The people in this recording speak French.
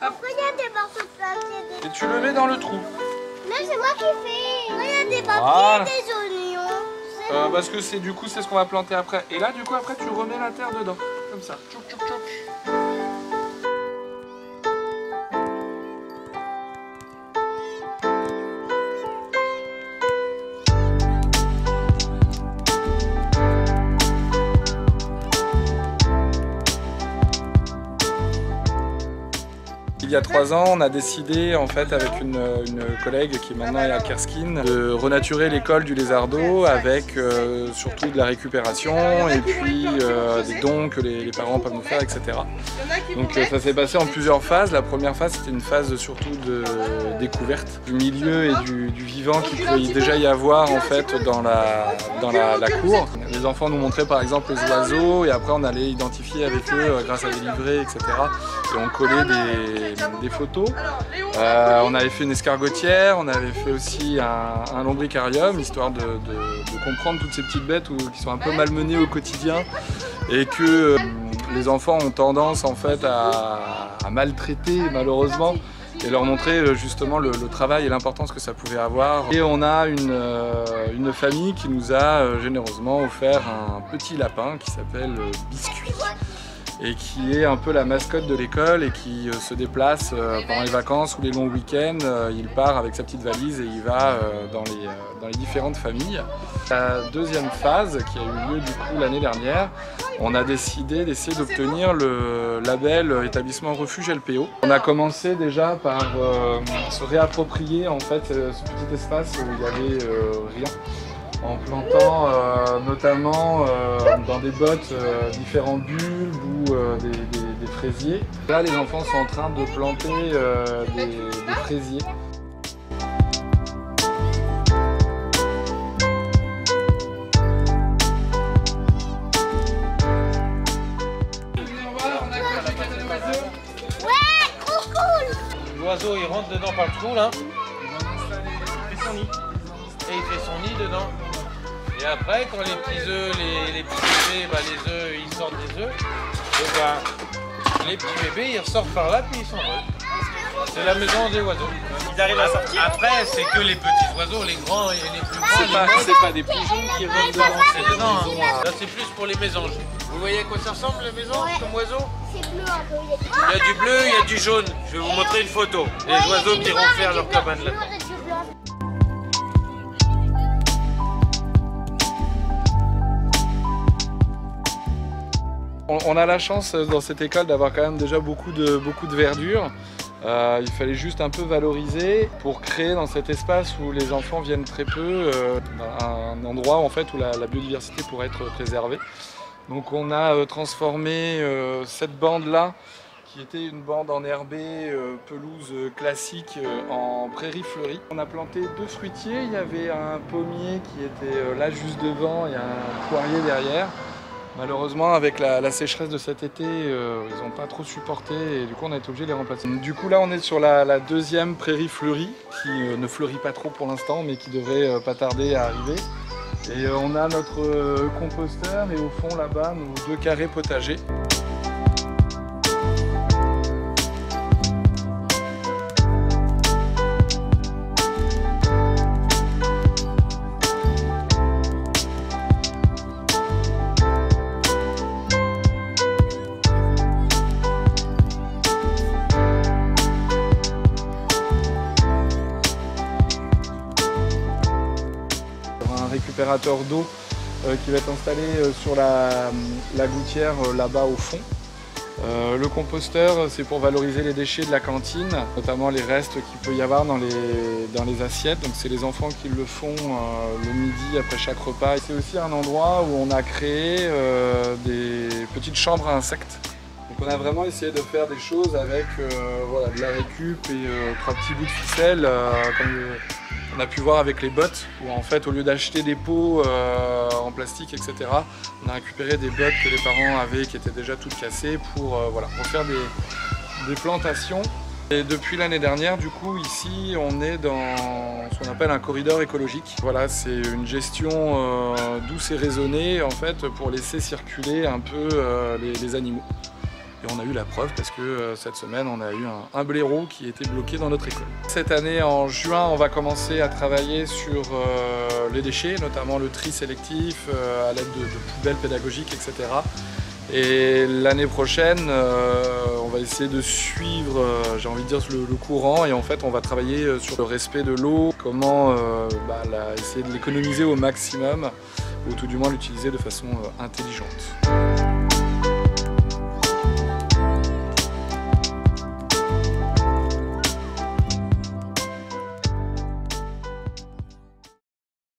Pourquoi il y a des morceaux de papier? Et tu le mets dans le trou. Mais c'est moi qui fais. Pourquoi il y a des papiers Voilà. et des oignons? Parce que c'est ce qu'on va planter après. Et là, du coup, après, tu remets la terre dedans. Comme ça. Tchouk, tchouk, tchouk. Il y a 3 ans, on a décidé en fait avec une collègue qui maintenant est à Kerskine de renaturer l'école du Lézardeau avec surtout de la récupération et puis des dons que les parents peuvent nous faire, etc. Donc ça s'est passé en plusieurs phases. La première phase c'était une phase surtout de découverte du milieu et du vivant qu'il peut déjà y avoir en fait dans la cour. Les enfants nous montraient par exemple les oiseaux et après on allait identifier avec eux grâce à des livrets, etc. Et on collait des photos. On avait fait une escargotière, on avait fait aussi un lombricarium, histoire de comprendre toutes ces petites bêtes qui sont un peu malmenées au quotidien et que les enfants ont tendance en fait à maltraiter malheureusement et leur montrer justement le travail et l'importance que ça pouvait avoir. Et on a une famille qui nous a généreusement offert un petit lapin qui s'appelle Biscuit et qui est un peu la mascotte de l'école et qui se déplace pendant les vacances ou les longs week-ends. Il part avec sa petite valise et il va dans les différentes familles. La deuxième phase qui a eu lieu du coup l'année dernière, on a décidé d'essayer d'obtenir le label établissement refuge LPO. On a commencé déjà par se réapproprier en fait ce petit espace où il n'y avait rien, en plantant notamment dans des bottes différents bulbes ou des fraisiers. Là les enfants sont en train de planter des fraisiers. L'oiseau il rentre dedans par le trou là, il fait son nid. Et il fait son nid dedans. Et après quand les petits œufs, les petits bébés, bah, les œufs ils sortent des œufs, et bah, les petits bébés ils ressortent par là puis ils s'envolent. C'est la maison des oiseaux. Ils arrivent à sortir. Après c'est que les petits oiseaux, les grands et les plus grands. C'est pas des pigeons qui volent C'est dedans. Hein. Là c'est plus pour les mésanges. Vous voyez à quoi ça ressemble les mésanges comme oiseaux? C'est bleu un peu. Il y a du bleu, il y a du jaune. Je vais vous montrer une photo. Les oiseaux qui vont faire leur cabane là-dedans. On a la chance dans cette école d'avoir quand même déjà beaucoup de verdure. Il fallait juste un peu valoriser pour créer dans cet espace où les enfants viennent très peu, un endroit en fait, où la biodiversité pourrait être préservée. Donc on a transformé cette bande-là, qui était une bande enherbée, pelouse classique, en prairie fleurie. On a planté 2 fruitiers, il y avait un pommier qui était là juste devant et un poirier derrière. Malheureusement, avec la sécheresse de cet été, ils n'ont pas trop supporté et du coup on a été obligé de les remplacer. Du coup là on est sur la deuxième prairie fleurie, qui ne fleurit pas trop pour l'instant mais qui devrait pas tarder à arriver. Et on a notre composteur et au fond là-bas nos 2 carrés potagers. Récupérateur d'eau qui va être installé sur la gouttière là-bas au fond. Le composteur, c'est pour valoriser les déchets de la cantine, notamment les restes qu'il peut y avoir dans les assiettes. Donc c'est les enfants qui le font le midi après chaque repas. C'est aussi un endroit où on a créé des petites chambres à insectes. Donc on a vraiment essayé de faire des choses avec voilà, de la récup et 3 petits bouts de ficelle, comme on a pu voir avec les bottes, où en fait au lieu d'acheter des pots en plastique, etc., on a récupéré des bottes que les parents avaient qui étaient déjà toutes cassées pour voilà, refaire des plantations. Et depuis l'année dernière, du coup, ici, on est dans ce qu'on appelle un corridor écologique. Voilà, c'est une gestion douce et raisonnée, en fait, pour laisser circuler un peu les animaux. Et Et on a eu la preuve parce que cette semaine on a eu un blaireau qui était bloqué dans notre école. Cette année en juin on va commencer à travailler sur les déchets, notamment le tri sélectif à l'aide de poubelles pédagogiques, etc. Et l'année prochaine, on va essayer de suivre, j'ai envie de dire, le courant, et en fait on va travailler sur le respect de l'eau, comment essayer de l'économiser au maximum, ou tout du moins l'utiliser de façon intelligente.